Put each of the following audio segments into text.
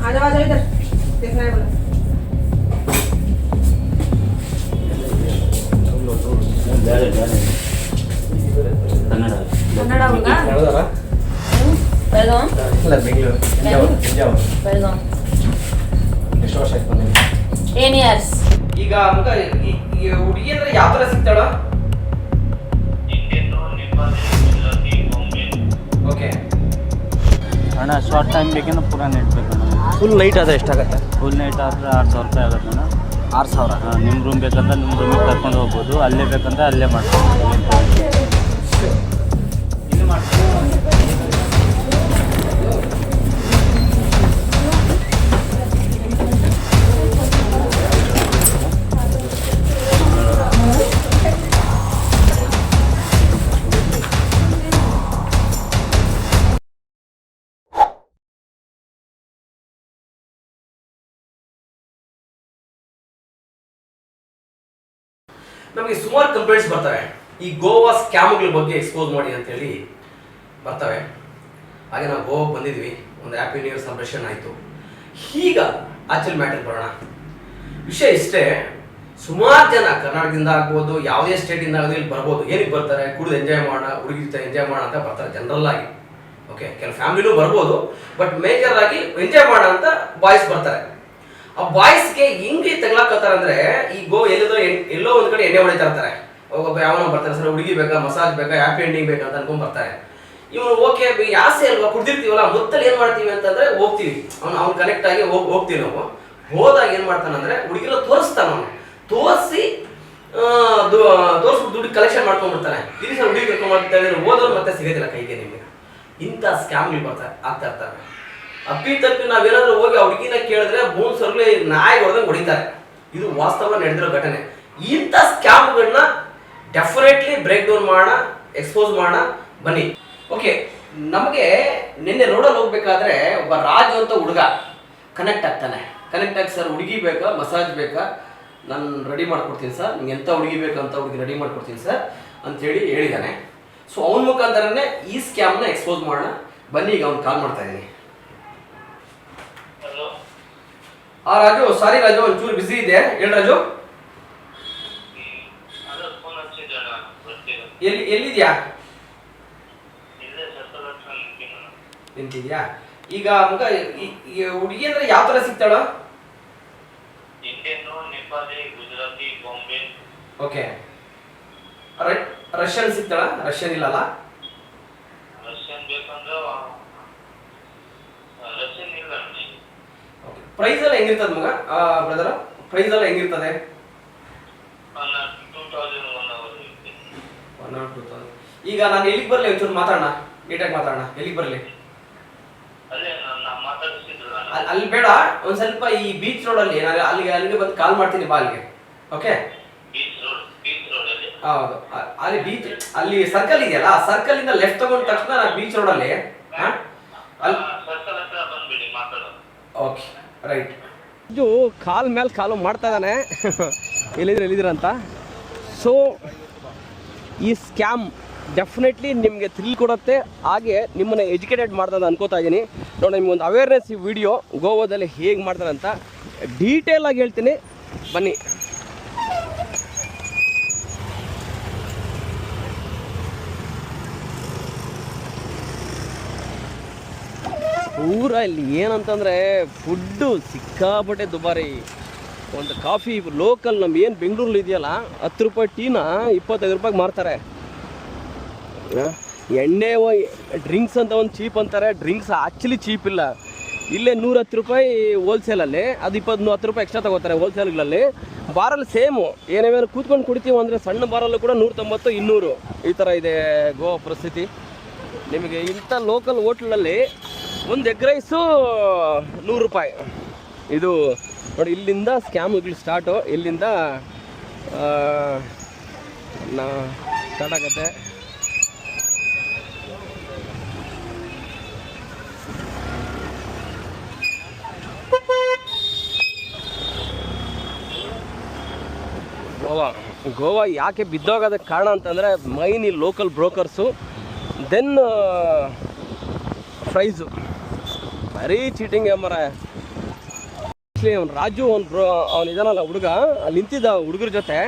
आ जाओ इधर, देखना है बोला। ಕನ್ನಡ ಹೋಗಾ ಬೆಳಗಾಂ ಇಲ್ಲ ಬೆಂಗಳೂರು ಬೆಳಗಾಂ ಎಷ್ಟು ವರ್ಷ ಆಯ್ತು ಬಂದಿದೆ 10 years ಈಗ ಮಗ ಈ ಹುಡುಗಿ ಅಂದ್ರೆ ಯಾವ ತರ ಸಿಗ್ತಾಳ ಇಂಡಿಯನ್ ನೇಪಾಳಿ ಗುಜರಾತಿ ಬಾಂಬೆ ಓಕೆ ಅಣ್ಣ ಶಾರ್ಟ್ ಟೈಮ್ ಬೇಕಂದ್ರೆ ಪೂರಾ ನೆಟ್ ಬೇಕಣ್ಣ ಫುಲ್ ನೈಟ್ ಆದರೆ ಎಷ್ಟಾಗುತ್ತೆ ಫುಲ್ ನೈಟ್ ಆದರೆ 6000 ರೂಪಾಯಿ ಆಗುತ್ತೆ ಅಣ್ಣ 6000 ನಿಮ್ಮ ರೂಮ್ ಬೇಕಂದ್ರೆ ನಿಮ್ಮ ರೂಮಿಗೆ ಕರ್ಕೊಂಡು ಹೋಗ್ಬೋದು ಅಲ್ಲೇ ಬೇಕಂದ್ರೆ ಅಲ್ಲೇ ಮಾಡ್ಕೊಂಡು ನಮಗೆ ಸುಮಾರು ಕಂಪ್ಲೇಂಟ್ಸ್ ಬರ್ತವೆ ಈ ಗೋವಾ ಸ್ಕ್ಯಾಮ್ಗಳ ಬಗ್ಗೆ ಎಕ್ಸ್ಪೋಸ್ ಮಾಡಿ ಅಂತೇಳಿ ಬರ್ತವೆ. ಹಾಗೆ ನಾವು ಗೋವಾಗೆ ಬಂದಿದ್ವಿ, ಒಂದು ಹ್ಯಾಪಿ ನ್ಯೂ ಇಯರ್ ಸೆಲೆಬ್ರೇಷನ್ ಆಯಿತು. ಈಗ ಆಕ್ಚುಲ್ ಮ್ಯಾಟರ್ ಬರೋಣ. ವಿಷಯ ಇಷ್ಟೇ, ಸುಮಾರು ಜನ ಕರ್ನಾಟಕದಿಂದ ಆಗ್ಬೋದು, ಯಾವುದೇ ಸ್ಟೇಟಿಂದ ಆಗೋದು ಇಲ್ಲಿ ಬರ್ಬೋದು. ಏನಕ್ಕೆ ಬರ್ತಾರೆ? ಕುಡಿದು ಎಂಜಾಯ್ ಮಾಡೋಣ, ಹುಡುಗಿ ಜೊತೆ ಎಂಜಾಯ್ ಮಾಡೋಣ ಅಂತ ಬರ್ತಾರೆ ಜನರಲ್ ಆಗಿ. ಓಕೆ, ಕೆಲವು ಫ್ಯಾಮಿಲಿನೂ ಬರ್ಬೋದು, ಬಟ್ ಮೇಜರ್ ಆಗಿ ಎಂಜಾಯ್ ಮಾಡೋಣ ಅಂತ ಬಾಯ್ಸ್ ಬರ್ತಾರೆ. ಆ ಬಾಯ್ಸ್ಗೆ ಹೆಂಗೆ ತಗೊಳಕತ್ತಾರೆ ಅಂದ್ರೆ, ಈ ಎಲ್ಲೋ ಒಂದ್ ಕಡೆ ಎಣ್ಣೆ ಹೊಡಿತಾ ಇರ್ತಾರೆ. ಒಬ್ಬ ಯಾವನೋ ಬರ್ತಾರೆ, ಸರ್ ಹುಡುಗಿ ಬೇಕಾ, ಮಸಾಜ್ ಬೇಕಾ, ಹ್ಯಾಪಿ ಎಂಡಿಂಗ್ ಬೇಕಾ ಅಂತ ಅನ್ಕೊಂಡ್ ಬರ್ತಾರೆ. ಇವನು ಓಕೆ ಯಾಸೆ ಅಲ್ವಾ, ಕುಡ್ದಿರ್ತೀವಲ್ಲ, ಮೊತ್ತಲ್ಲಿ ಏನ್ ಮಾಡ್ತೀವಿ ಅಂತಂದ್ರೆ ಹೋಗ್ತೀವಿ, ಅವ್ನು ಕನೆಕ್ಟ್ ಆಗಿ ಹೋಗ್ತೀವಿ. ನಾವು ಹೋದಾಗ ಏನ್ ಮಾಡ್ತಾನಂದ್ರೆ ಹುಡುಗಿಲ್ಲ ತೋರಿಸ್ತಾನ, ಅವನು ತೋರಿಸಿ ತೋರಿಸ್ಬಿಟ್ಟು ದುಡ್ಡು ಕಲೆಕ್ಷನ್ ಮಾಡ್ಕೊಂಡ್ಬಿಡ್ತಾನೆ. ಇಲ್ಲಿ ಸರ್ ಹುಡುಗಿ ಕರ್ಕೊಂಡ್ ಮಾಡ್ತಾ ಇದ್ರೆ ಹೋದವ್ರು ಮತ್ತೆ ಸಿಗೋದಿಲ್ಲ ಕೈಗೆ. ನಿಮಗೆ ಇಂಥ ಸ್ಕ್ಯಾಮ್ಗಳು ಆಗ್ತಾ ಇರ್ತಾರೆ. ಅಪ್ಪಿ ತಪ್ಪಿ ನಾವೇನಾದ್ರೂ ಹೋಗಿ ಆ ಹುಡುಗಿನ ಕೇಳಿದ್ರೆ ಬೋನ್ ಸರ್ಲೆ ನಾಯಿ ಹೊಡೆದಂಗೆ ಹೊಡಿತಾರೆ. ಇದು ವಾಸ್ತವ ನಡೆದಿರೋ ಘಟನೆ. ಇಂಥ ಸ್ಕ್ಯಾಮ್ಗಳನ್ನ ಡೆಫಿನೆಟ್ಲಿ ಬ್ರೇಕ್ ಡೌನ್ ಮಾಡೋಣ, ಎಕ್ಸ್ಪೋಸ್ ಮಾಡೋಣ ಬನ್ನಿ. ಓಕೆ, ನಮಗೆ ನಿನ್ನೆ ರೋಡಲ್ಲಿ ಹೋಗ್ಬೇಕಾದ್ರೆ ಒಬ್ಬ ರಾಜು ಅಂತ ಹುಡುಗ ಕನೆಕ್ಟ್ ಆಗ್ತಾನೆ. ಕನೆಕ್ಟ್ ಆಗಿ, ಸರ್ ಹುಡುಗಿ ಬೇಕಾ, ಮಸಾಜ್ ಬೇಕಾ, ನಾನು ರೆಡಿ ಮಾಡ್ಕೊಡ್ತೀನಿ ಸರ್, ನಿಮ್ಗೆ ಎಂಥ ಹುಡುಗಿ ಬೇಕು ಅಂತ ಹುಡುಗಿ ರೆಡಿ ಮಾಡ್ಕೊಡ್ತೀನಿ ಸರ್ ಅಂತೇಳಿ ಹೇಳಿದ್ದಾನೆ. ಸೊ ಅವನ ಮುಖಾಂತರನೇ ಈ ಸ್ಕ್ಯಾಮ್ನ ಎಕ್ಸ್ಪೋಸ್ ಮಾಡೋಣ ಬನ್ನಿ. ಈಗ ಅವ್ನು ಕಾಲ್ ಮಾಡ್ತಾ ಇದ್ದೀನಿ. ರಾಜು, ಸಾರಿ ರಾಜು, ಒಂಚೂರು ಬಿಸಿ ಇದೆ, ಹೇಳಿ ರಾಜು. ಎಲ್ಲಿದ್ಯಾ? ನಿಂತಿದ್ಯಾ? ಈಗ ಮಗ ಹುಡುಗಿ ಅಂದ್ರೆ ಯಾವ ತರ ಸಿಗ್ತಾಳ? Indian Nepali Gujarati Bombay okay, Russian ಸಿಗ್ತಾಳ? ರಷ್ಯನ್ ಇಲ್ಲಲ್ಲ? ರಷ್ಯನ್ ಬೇಕಂದ್ರೆ ರಷ್ಯನ್ ಇಲ್ಲ. ಪ್ರೈಸ್ ಎಲ್ಲ ಹೆಂಗಿರ್ತದ ಮಗ ಬ್ರದರ್? ಪ್ರೈಸ್ ಎಲ್ಲ ಹೆಂಗಿರ್ತದೆ? 1,000 ಈಗ ನಾನು ಎಲ್ಲಿಗೆ ಬರಲಿ? ಒಂಚೂರು ಮಾತಾಡೋಣ, ನೀಟಾಗಿ ಮಾತಾಡೋಣ. ಎಲ್ಲಿಗೆ ಬರಲಿ? ಅಲ್ಲಿ ಬೇಡ, ಒಂದ್ ಸ್ವಲ್ಪ ಈ ಬೀಚ್ ರೋಡ್ ಅಲ್ಲಿ ನಾನು ಅಲ್ಲಿಗೆ ಬಂದು ಕಾಲ್ ಮಾಡ್ತೀನಿ, ಬಾ ಅಲ್ಲಿಗೆ. ಓಕೆ, ಹೌದು, ಅಲ್ಲಿ ಬೀಚ್, ಅಲ್ಲಿ ಸರ್ಕಲ್ ಇದೆಯಲ್ಲ, ಸರ್ಕಲ್ ಇಂದ ಲೆಫ್ಟ್ ತಗೊಂಡ ತಕ್ಷಣ ನಾನು ಬೀಚ್ ರೋಡ್ ಅಲ್ಲಿ. Okay, right. ಇದು ಕಾಲ್ ಮೇಲೆ ಕಾಲು ಮಾಡ್ತಾ ಇದ್ದಾನೆ. ಎಲ್ಲಿದ್ದೀರ ಅಂತ. ಸೊ ಈ ಸ್ಕ್ಯಾಮ್ ಡೆಫಿನೆಟ್ಲಿ ನಿಮಗೆ ಥ್ರಿಲ್ ಕೊಡುತ್ತೆ, ಹಾಗೆ ನಿಮ್ಮನ್ನು ಎಜುಕೇಟೆಡ್ ಮಾಡ್ತದೆ ಅನ್ಕೋತಾ ಇದ್ದೀನಿ. ನೋಡಿ, ನಿಮ್ಗೊಂದು ಅವೇರ್ನೆಸ್ ಈ ವಿಡಿಯೋ ಗೋವಾದಲ್ಲಿ ಹೇಗೆ ಮಾಡ್ತಾರೆ ಅಂತ ಡೀಟೇಲ್ ಆಗಿ ಹೇಳ್ತೀನಿ, ಬನ್ನಿ. ಪೂರ ಇಲ್ಲಿ ಏನಂತಂದರೆ ಫುಡ್ಡು ಸಿಕ್ಕಾಪಟ್ಟೆ ದುಬಾರಿ. ಒಂದು ಕಾಫಿ ಲೋಕಲ್ ನಮ್ಮ ಏನು ಬೆಂಗಳೂರಲ್ಲಿ ಇದೆಯಲ್ಲ, 10 ರೂಪಾಯಿ ಟೀನ 25 ರೂಪಾಯಿಗೆ ಮಾರ್ತಾರೆ. ಎಣ್ಣೆ ಡ್ರಿಂಕ್ಸ್ ಅಂತ ಒಂದು ಚೀಪ್ ಅಂತಾರೆ, ಡ್ರಿಂಕ್ಸ್ ಆ್ಯಕ್ಚುಲಿ ಚೀಪ್ ಇಲ್ಲ. ಇಲ್ಲೇ 110 ರೂಪಾಯಿ ಹೋಲ್ಸೇಲಲ್ಲಿ, ಅದು 10 ರೂಪಾಯಿ ಎಕ್ಸ್ಟ್ರಾ ತಗೋತಾರೆ ಹೋಲ್ಸೇಲ್ಗಳಲ್ಲಿ. ಬಾರಲ್ಲಿ ಸೇಮು, ಏನೇನು ಕೂತ್ಕೊಂಡು ಕುಡಿತೀವಿ ಅಂದರೆ ಸಣ್ಣ ಬಾರಲ್ಲೂ ಕೂಡ 190, 200 ಈ ಥರ ಇದೆ ಗೋವಾ ಪರಿಸ್ಥಿತಿ. ನಿಮಗೆ ಇಂಥ ಲೋಕಲ್ ಹೋಟ್ಲಲ್ಲಿ ಒಂದು ಎಗ್ ರೈಸು 100 ರೂಪಾಯಿ. ಇದು ನೋಡಿ, ಇಲ್ಲಿಂದ ಸ್ಕ್ಯಾಮ್ಗಳು ಸ್ಟಾರ್ಟು, ಇಲ್ಲಿಂದ ಸ್ಟಾರ್ಟ್ ಆಗುತ್ತೆ. ಗೋವಾ ಯಾಕೆ ಬಿದ್ದೋಗೋದಕ್ಕೆ ಕಾರಣ ಅಂತಂದರೆ ಮೈನ್ ಈ ಲೋಕಲ್ ಬ್ರೋಕರ್ಸು, ದೆನ್ ಪ್ರೈಸು ಬರೀ ಚೀಟಿಂಗ್ ಮರ. ಆ್ಯಕ್ಚುಲಿ ಅವ್ನು ರಾಜು ಅವ್ನು ಇದಾನಲ್ಲ ಹುಡುಗ ಅಲ್ಲಿ ನಿಂತಿದ್ದ ಹುಡುಗರ ಜೊತೆ.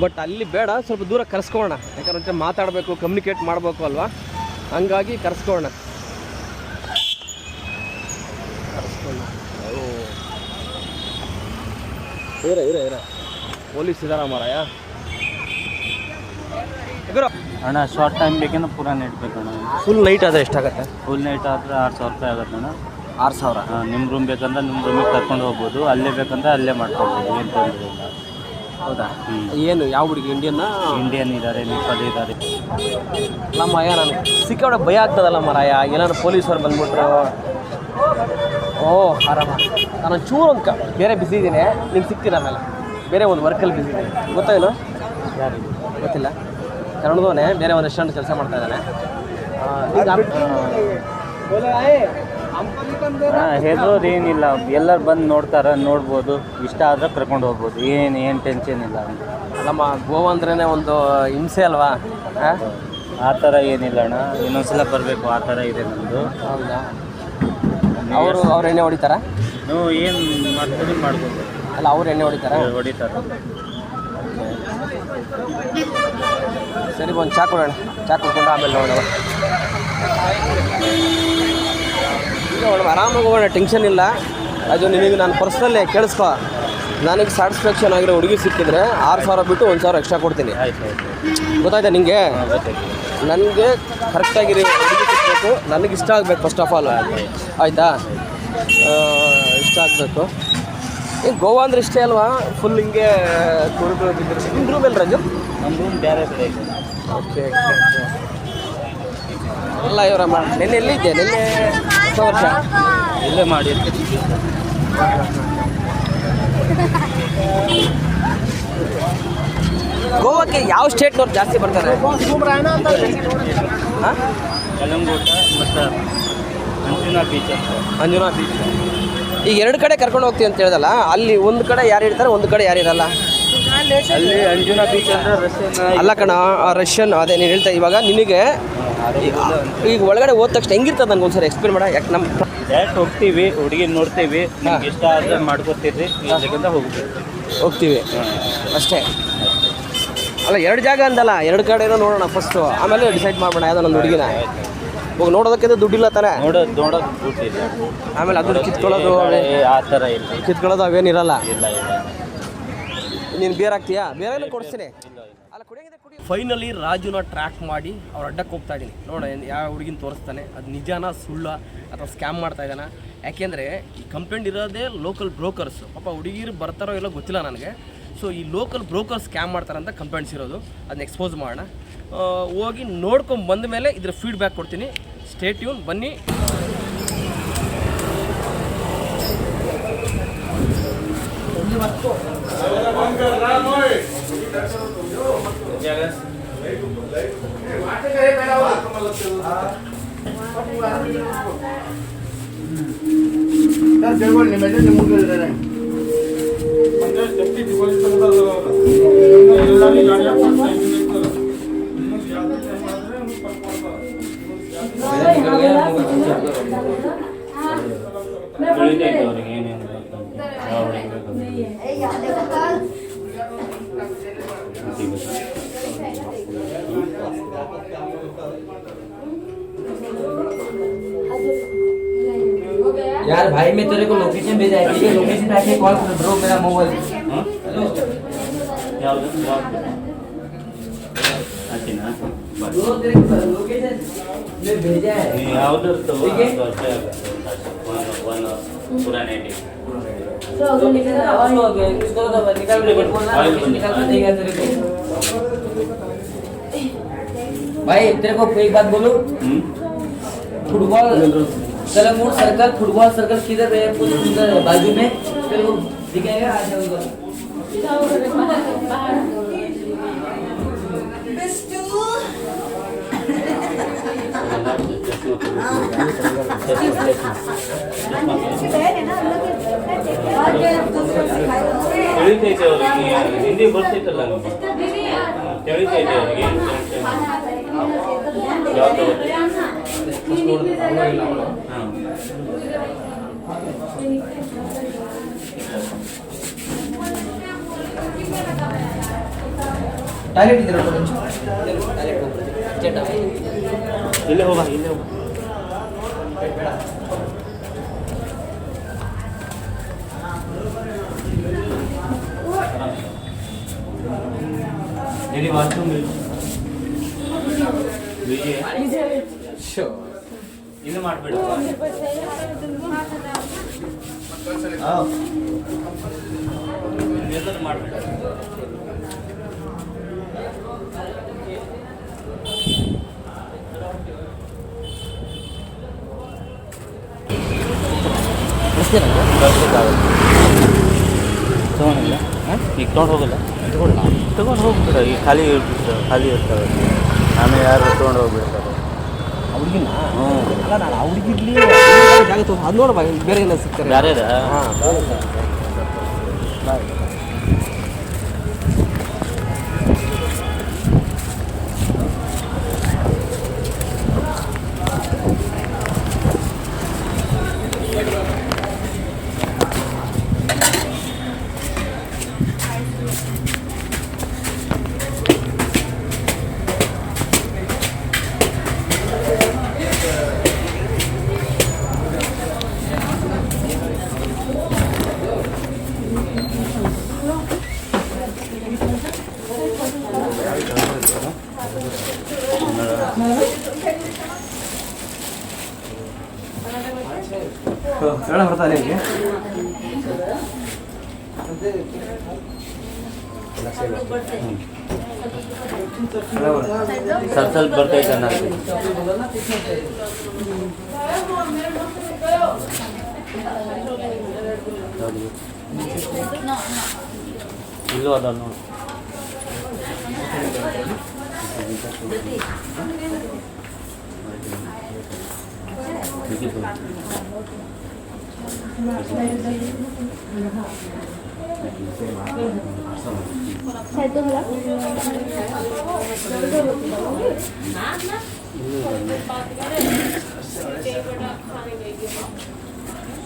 ಬಟ್ ಅಲ್ಲಿ ಬೇಡ, ಸ್ವಲ್ಪ ದೂರ ಕರೆಸ್ಕೊಳ್ಳೋಣ, ಯಾಕಂದ್ರೆ ಮಾತಾಡಬೇಕು, ಕಮ್ಯುನಿಕೇಟ್ ಮಾಡಬೇಕು ಅಲ್ವಾ, ಹಂಗಾಗಿ ಕರೆಸ್ಕೊಳ್ಳೋಣ. ಇರ ಪೊಲೀಸ್ ಇದಾರ ಮಾರಾಯ. ಅಣ್ಣ ಶಾರ್ಟ್ ಟೈಮ್ ಬೇಕಂದ್ರೆ ಪೂರಾ ನೈಟ್ ಬೇಕಣ್ಣ. ಫುಲ್ ನೈಟ್ ಆದರೆ ಎಷ್ಟಾಗತ್ತೆ? ಫುಲ್ ನೈಟ್ ಆದರೆ 6,000 ರೂಪಾಯಿ ಆಗುತ್ತೆ ಅಣ್ಣ. 6,000. ನಿಮ್ಮ ರೂಮ್ ಬೇಕಂದ್ರೆ ನಿಮ್ಮ ರೂಮಿಗೆ ಕರ್ಕೊಂಡು ಹೋಗ್ಬೋದು, ಅಲ್ಲೇ ಬೇಕಂದ್ರೆ ಅಲ್ಲೇ ಮಾಡ್ಕೊಬೋದು, ಏನು ತೊಂದರೆ ಇಲ್ಲ. ಹೌದಾ? ಏನು ಯಾವ ಹುಡುಗಿ? ಇಂಡಿಯನ್ ಇದ್ದಾರೆ, ನೇಪಾಳಿ ಇದ್ದಾರೆ. ನಮ್ಮಯ್ಯ ನನಗೆ ಸಿಕ್ಕಾಡ ಭಯ ಆಗ್ತದಲ್ಲ ಮಾರಾಯ, ಏನಾದ್ರು ಪೊಲೀಸವ್ರು ಬಂದ್ಬಿಟ್ರು. ಆರಾಮ. ನಾನು ಚೂರು ಅಂತ ಬೇರೆ ಬಿಸಿ ಇದ್ದೀನಿ, ನಿಮ್ಗೆ ಸಿಗ್ತೀನಿ ಆಮೇಲೆ. ಬೇರೆ ಒಂದು ವರ್ಕಲ್ಲಿ ಬಿಸಿ ಇದ್ದೀನಿ, ಗೊತ್ತಾಯಿಲ್ಲ? ಯಾರು ಗೊತ್ತಿಲ್ಲ, ಕನ್ನಡದವನೇ, ಬೇರೆ ಒಂದು ರೆಸ್ಟೋರೆಂಟ್ ಕೆಲಸ ಮಾಡ್ತಾ ಇದ್ದಾನೆ. ಹೆದರೋದು ಏನಿಲ್ಲ, ಎಲ್ಲರೂ ಬಂದು ನೋಡ್ಬೋದು, ಇಷ್ಟ ಆದರೆ ಕರ್ಕೊಂಡು ಹೋಗ್ಬೋದು, ಏನು ಟೆನ್ಷನ್ ಇಲ್ಲ. ನಮ್ಮ ಗೋವಾ ಅಂದ್ರೇ ಒಂದು ಹಿಂಸೆ ಅಲ್ವಾ? ಆ ಥರ ಏನಿಲ್ಲ ಅಣ್ಣ, ಇನ್ನೊಂದ್ಸಲ ಬರಬೇಕು, ಆ ಥರ ಇದೆ ನಮ್ಮದು. ಹೌದಾ? ಅವ್ರು ಎಣ್ಣೆ ಹೊಡಿತಾರಾ? ನೀವು ಏನು ಮಾಡ್ತೀರಿ ಮಾಡ್ಬೋದು. ಅಲ್ಲ, ಅವ್ರು ಎಣ್ಣೆ ಹೊಡಿತಾರೆ? ಹೊಡಿತಾರೆ. ಸರಿ, ಒಂದು ಚಾ ಕೊಡೋಣ, ಚಾ ಕುಡ್ಕೊಂಡು ಆಮೇಲೆ ನೋಡೋಣ. ಆರಾಮಾಗಿ ಹೋಗೋಣ, ಟೆನ್ಷನ್ ಇಲ್ಲ. ಅದು ನಿನಗೆ ನಾನು ಪರ್ಸ್ನಲ್ಲೇ ಕೇಳಿಸ್ಕೊ, ನನಗೆ ಸ್ಯಾಟಿಸ್ಫ್ಯಾಕ್ಷನ್ ಆಗಿರೋ ಹುಡುಗಿ ಸಿಕ್ಕಿದ್ರೆ 6,000 ಬಿಟ್ಟು 1,000 ಎಕ್ಸ್ಟ್ರಾ ಕೊಡ್ತೀನಿ. ಗೊತ್ತಾಯ್ತಾ ನಿಮಗೆ? ನನಗೆ ಕರೆಕ್ಟಾಗಿರೋ ಹುಡುಗಿ ಸಿಗಬೇಕು, ನನಗೆ ಇಷ್ಟ ಆಗಬೇಕು ಫಸ್ಟ್ ಆಫ್ ಆಲ್. ಆಯಿತಾ? ಇಷ್ಟ ಆಗಬೇಕು. ಈಗ ಗೋವಾ ಅಂದರೆ ಇಷ್ಟೇ ಅಲ್ವಾ? ಫುಲ್ ಹಿಂಗೆ ಕುರುಡು ಬಿದ್ದರೆ. ನಿಮ್ಮ ರೂಮ್ ಎಲ್ಲಿ ರಾಜು? ನಮ್ಮ ರೂಮ್ ಬೇರೆ ಕಡೆ ಇದೆ. ಓಕೆ. ಅಲ್ಲ ಇವರ ನೆನ್ನೆ ಎಲ್ಲಿದ್ದೆ? ನೆನ್ನೆ ಹೊಸ ವರ್ಷ ಇಲ್ಲೇ ಮಾಡಿರ್ತೀನಿ. ಗೋವಾಕ್ಕೆ ಯಾವ ಸ್ಟೇಟ್ನವ್ರು ಜಾಸ್ತಿ ಬರ್ತಾರೆ? ಕಲಂಗೋಟ ಮತ್ತು ಅಂಜುನಾ ಬೀಚ್. ಅಂಜುನಾ ಬೀಚ್. ಈಗ 2 ಕಡೆ ಕರ್ಕೊಂಡು ಹೋಗ್ತೀವಿ ಅಂತ ಹೇಳಿದಲ್ಲ, ಅಲ್ಲಿ ಒಂದು ಕಡೆ ಯಾರು ಇರ್ತಾರೆ, ಒಂದು ಕಡೆ ಯಾರು ಇರಲ್ಲ? ಅಲ್ಲಿ ಅಂಜುನಾ ಬೀಚ್ ಅಂದರೆ ರಷ್ಯನ್ ಅಲ್ಲ ಕಣ, ರಷ್ಯನ್. ಅದೇ ನೀನು ಹೇಳ್ತಾ ಇವಾಗ ನಿನಗೆ ಈಗ ಒಳಗಡೆ ಹೋದ ತಕ್ಷಣ ಹೆಂಗಿರ್ತದೆ ನನಗೆ ಒಂದ್ಸರಿ ಎಕ್ಸ್ಪ್ಲೇನ್ ಮಾಡ. ಯಾಕೆ ನಮ್ಮ ಡೈರೆಕ್ಟ್ ಹೋಗ್ತೀವಿ, ಹುಡುಗಿ ನೋಡ್ತೀವಿ, ನಿಮ್ಗೆ ಇಷ್ಟ ಆದರೆ ಮಾಡ್ಕೊತೀರಿ, ಇಲ್ಲಿಂದ ಹೋಗ್ತೀವಿ ಅಷ್ಟೇ. ಅಲ್ಲ 2 ಜಾಗ ಅಂದಲ್ಲ, 2 ಕಡೆನೂ ನೋಡೋಣ ಫಸ್ಟು, ಆಮೇಲೆ ಡಿಸೈಡ್ ಮಾಡೋಣ ಯಾವುದೋ ನನ್ನ ಹುಡುಗಿನ. ಹೋಗಿ ನೋಡೋದಕ್ಕಿಂತ ದುಡ್ಡಿಲ್ಲ ತಾನೆ? ನೋಡೋದು ದುಡ್ಡಿಲ್ಲ. ಆಮೇಲೆ ಅದು ಕಿತ್ಕೊಳ್ಳೋದು ಆ ಥರ ಇಲ್ಲ, ಕಿತ್ಕೊಳ್ಳೋದು ಅವೇನಿರಲ್ಲ. ಇಲ್ಲ. ನೀನು ಬೇರೆ ಹಾಕ್ತೀಯಾ? ಬೇರೆ ಕೊಡಿಸ್ತೀನಿ. ಅಲ್ಲ ಕುಡಿಯೋಗಿದೆ ಕುಡಿ. ಫೈನಲಿ ರಾಜುನ ಟ್ರ್ಯಾಕ್ ಮಾಡಿ ಅವ್ರು ಅಡ್ಡಕ್ಕೆ ಹೋಗ್ತಾ ಇದ್ದೀನಿ. ನೋಡ ಯಾವ ಹುಡುಗಿನ ತೋರಿಸ್ತಾನೆ, ಅದು ನಿಜಾನ ಸುಳ್ಳ ಅಥವಾ ಸ್ಕ್ಯಾಮ್ ಮಾಡ್ತಾ ಇದ್ದಾನೆ. ಯಾಕೆಂದರೆ ಈ ಕಂಪ್ಲೇಂಟ್ ಇರೋದೇ ಲೋಕಲ್ ಬ್ರೋಕರ್ಸ್. ಪಾಪ ಹುಡುಗಿರು ಬರ್ತಾರೋ ಎಲ್ಲೋ ಗೊತ್ತಿಲ್ಲ ನನಗೆ. ಸೊ ಈ ಲೋಕಲ್ ಬ್ರೋಕರ್ಸ್ ಸ್ಕ್ಯಾಮ್ ಮಾಡ್ತಾರಂತ ಕಂಪ್ಲೇಂಟ್ಸ್ ಇರೋದು, ಅದನ್ನ ಎಕ್ಸ್ಪೋಸ್ ಮಾಡೋಣ. ಹೋಗಿ ನೋಡ್ಕೊಂಡು ಬಂದ ಮೇಲೆ ಇದ್ರ ಫೀಡ್ಬ್ಯಾಕ್ ಕೊಡ್ತೀನಿ. ಸ್ಟೇ ಟ್ಯೂನ್, ಬನ್ನಿ. यार भाई मैं तेरे को लोकेशन भेजा है, ठीक है? लोकेशन आके कॉल कर ब्रो, मेरा मोबाइल। हेलो ब्रो, तेरे को लोकेशन मैं भेजा है, ठीक है? पूरा नेट तो किसको तो निकाल के बोलना, निकाल के देगा तेरे को। भाई तेरे को एक बात बोलूं, football Calangute circle, football circle किधर है? उधर बाजू में तेरे को दिखेगा, आ जाओ उधर। ತಿಳಿತೈತೆ ಅವ್ರಿಗೆ, ಹಿಂದಿ ಬರ್ತಿತ್ತಲ್ಲ ತಿಳಿತೈತೆ ಅವ್ರಿಗೆ. ಯಾವ್ದು ಟಾಯ್ಲೆಟ್ ಇದೆಯಲ್ಲ ಟಾಯ್ಲೆಟ್ ಹೋಗ್ಬಿಡ್ತೀವಿ ಅರ್ಜೆಂಟ್ ಆಗಿ. ಇಲ್ಲೇ ಹೋಗ ಇಲ್ಲೇ ಹೋಗ. ಬೇಡ ಇಲ್ಲಿ ವಾಶ್ರೂಮ್ ಇಲ್ಲಿ ಮಾಡಬೇಡ. ಮಾಡಬೇಡ. ತಗೊಂಡಿಲ್ಲ ಈಗ ತೊಗೊಂಡು ಹೋಗಲ್ಲ. ತಗೊಂಡು ಹೋಗ್ಬಿಡ. ಈಗ ಖಾಲಿ ಇರ್ತವೆ. ಆಮೇಲೆ ಯಾರು ತೊಗೊಂಡು ಹೋಗ್ಬಿಡ್ತಾರೆ. ಹುಡುಗಿನ ಹ್ಞೂ ಅಲ್ಲ ನಾನು ಆ ಹುಡುಗಿರ್ಲಿ ಜಾಗ ತಗೊಂಡು ಅದು ನೋಡಬಾ ಬೇರೆ ಎಲ್ಲ ಸಿಗ್ತಾರೆ. ಬೇರೆದ ಹಾಂ ಹೇಳ ಬರ್ತಾನೆ ನಿಮಗೆ ಸ್ವಲ್ಪ ಬರ್ತೈತೆ ನನಗೆ. ಇಲ್ಲೂ ಅದ ನೋಡಿ.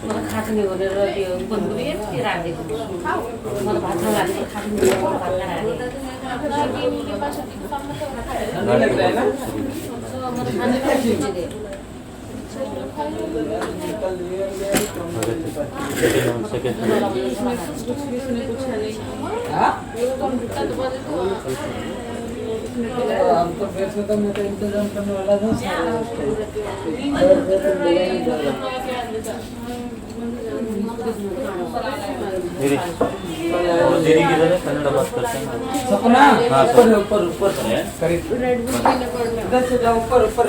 मला खाटणी वगैरे बनवून येते रांधे मला भाजून लागले खाटणी हमको पैसे का मैं तो इंतजाम करने वाला था। कन्नड़ बात करते हैं। सपना ऊपर ऊपर ऊपर इधर से जाओ ऊपर ऊपर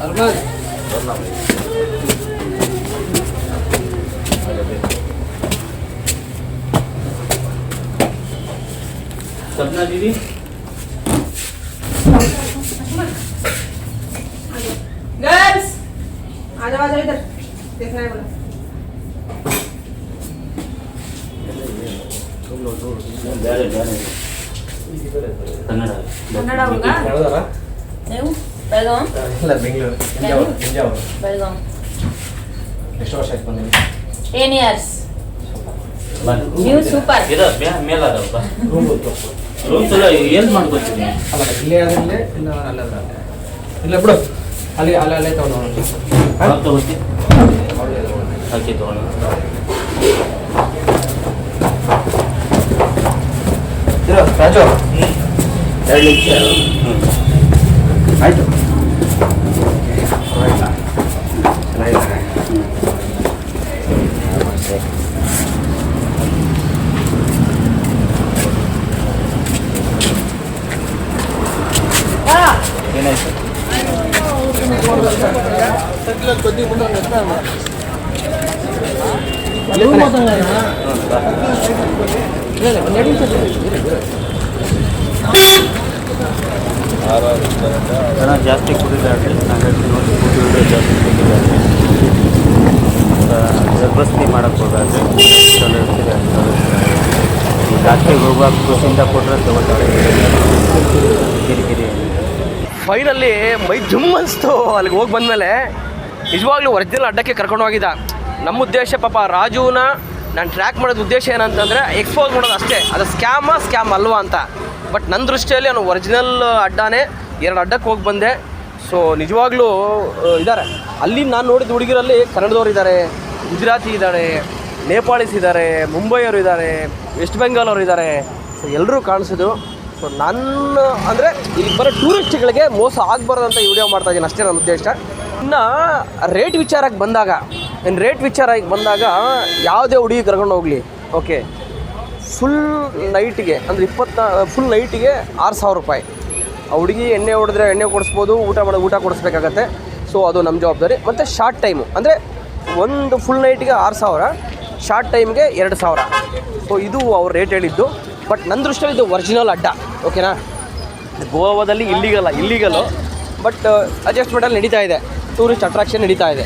अरमान सपना दीदी गर्ल्स आ जाओ इधर देखना है बोला ಬೇರೆ ಬೇರೆ ಕನ್ನಡ ಕನ್ನಡ ಹೋಗಾ ಹೇಳೋದಾರ ನೀವು ಬೆಳಗಾಂ ಇಲ್ಲ ಬೆಂಗಳೂರು ಇಂಜಾವೂರು ಬೆಳಗಾಂ ಎಷ್ಟು ವರ್ಷ ಆಯ್ತು ಬಂದಿನಿ 10 years ನೀವು ಸೂಪರ್ ಇರ ಮೇಲೆ ಅದಪ್ಪ ರೂಮ್ ಗೊತ್ತು ರೂಮ್ ಎಲ್ಲ ಏನು ಮಾಡ್ಕೊತೀನಿ. ಅಲ್ಲ ಇಲ್ಲೇ ಅದಿಲ್ಲೇ ಇಲ್ಲ ಅಲ್ಲದ್ರ ಇಲ್ಲ ಬಿಡು ಅಲ್ಲಿ ಅಲ್ಲೇ ಅಲ್ಲೇ ತಗೊಂಡು ತಗೋತಿ ಹಾಕಿ ತಗೊಂಡು ರಾಜು 2 ನಿಮಿಷ. ಆಯ್ತು ಪರವಾಗಿಲ್ಲ ಚೆನ್ನಾಗಿದೆ. ಏನಾಯ್ತು? ಜನ ಜಾಸ್ತಿ ಕುಡಿದಾರೆ. ನಾನು ಹೇಳ್ತೀನಿ ನೋಡಿ, ಕುಡಿಯೋದು ಜಾಸ್ತಿ ಕುಡಿದಾರೆ. ಜಬರ್ದಸ್ತಿ ಮಾಡೋಕ್ಕೆ ಹೋಗಾದ್ರೆ ಚಲೋ ಇರ್ತೀರಿ. ಈ ಡಾಕ್ಟ್ರಿಗೆ ಹೋಗುವಾಗ ಖುಷಿಯಿಂದ ಕೊಟ್ಟರೆ ತಗೋತಾರೆ. ಕಿರಿಕಿರಿ ಫೈನಲ್ಲಿ ಮೈ ಜುಮ್ ಅನಿಸ್ತು ಅಲ್ಲಿಗೆ ಹೋಗಿ ಬಂದಮೇಲೆ. ನಿಜವಾಗ್ಲೂ ಒರಿಜಿನಲ್ ಅಡ್ಡಕ್ಕೆ ಕರ್ಕೊಂಡು ಹೋಗಿದ್ದ. ನಮ್ಮ ಉದ್ದೇಶ ಪಾಪ ರಾಜುನ ನಾನು ಟ್ರ್ಯಾಕ್ ಮಾಡೋದು ಉದ್ದೇಶ ಏನಂತಂದರೆ ಎಕ್ಸ್ಪೋಸ್ ಮಾಡೋದು ಅಷ್ಟೇ, ಅದು ಸ್ಕ್ಯಾಮ್ ಅಲ್ವಾ ಅಂತ. ಬಟ್ ನನ್ನ ದೃಷ್ಟಿಯಲ್ಲಿ ಅವನು ಒರಿಜಿನಲ್ ಅಡ್ಡಾನೇ. 2 ಅಡ್ಡಕ್ಕೆ ಹೋಗಿ ಬಂದೆ. ಸೊ ನಿಜವಾಗ್ಲೂ ಇದ್ದಾರೆ ಅಲ್ಲಿ. ನಾನು ನೋಡಿದ ಹುಡುಗಿರಲ್ಲಿ ಕನ್ನಡದವ್ರು ಇದ್ದಾರೆ, ಗುಜರಾತಿ ಇದ್ದಾರೆ, ನೇಪಾಳೀಸ್ ಇದ್ದಾರೆ, ಮುಂಬೈಯವರು ಇದ್ದಾರೆ, ವೆಸ್ಟ್ ಬೆಂಗಾಲ್ ಅವರು ಇದ್ದಾರೆ. ಸೊ ಎಲ್ಲರೂ ಕಾಣಿಸಿದ್ರು. ಸೊ ನನ್ನ ಅಂದರೆ ಇಲ್ಲಿ ಬರೋ ಟೂರಿಸ್ಟ್ಗಳಿಗೆ ಮೋಸ ಆಗಬಾರ್ದು ಅಂತ ಈ ವಿಡಿಯೋ ಮಾಡ್ತಾಯಿದ್ದೀನಿ ಅಷ್ಟೇ ನನ್ನ ಉದ್ದೇಶ. ಇನ್ನು ರೇಟ್ ವಿಚಾರಕ್ಕೆ ಬಂದಾಗ ಯಾವುದೇ ಹುಡುಗಿ ಕರ್ಕೊಂಡು ಹೋಗಲಿ, ಓಕೆ, ಫುಲ್ ನೈಟಿಗೆ ಅಂದರೆ ಫುಲ್ ನೈಟಿಗೆ 6,000 ರೂಪಾಯಿ. ಆ ಹುಡುಗಿ ಎಣ್ಣೆ ಹೊಡೆದ್ರೆ ಎಣ್ಣೆ ಕೊಡಿಸ್ಬೋದು, ಊಟ ಕೊಡಿಸ್ಬೇಕಾಗತ್ತೆ. ಸೊ ಅದು ನಮ್ಮ ಜವಾಬ್ದಾರಿ. ಮತ್ತು ಶಾರ್ಟ್ ಟೈಮು ಅಂದರೆ ಒಂದು ಫುಲ್ ನೈಟಿಗೆ 6,000, ಶಾರ್ಟ್ ಟೈಮ್ಗೆ 2,000. ಸೊ ಇದು ಅವ್ರು ರೇಟ್ ಹೇಳಿದ್ದು. ಬಟ್ ನನ್ನ ದೃಷ್ಟಿಯಲ್ಲಿ ಇದು ಒರಿಜಿನಲ್ ಅಡ್ಡ, ಓಕೆನಾ. ಗೋವಾದಲ್ಲಿ ಇಲ್ಲಿಗಲ್ಲು, ಬಟ್ ಅಡ್ಜಸ್ಟ್ಮೆಂಟಲ್ಲಿ ನಡೀತಾ ಇದೆ, ಟೂರಿಸ್ಟ್ ಅಟ್ರಾಕ್ಷನ್ ನಡೀತಾ ಇದೆ.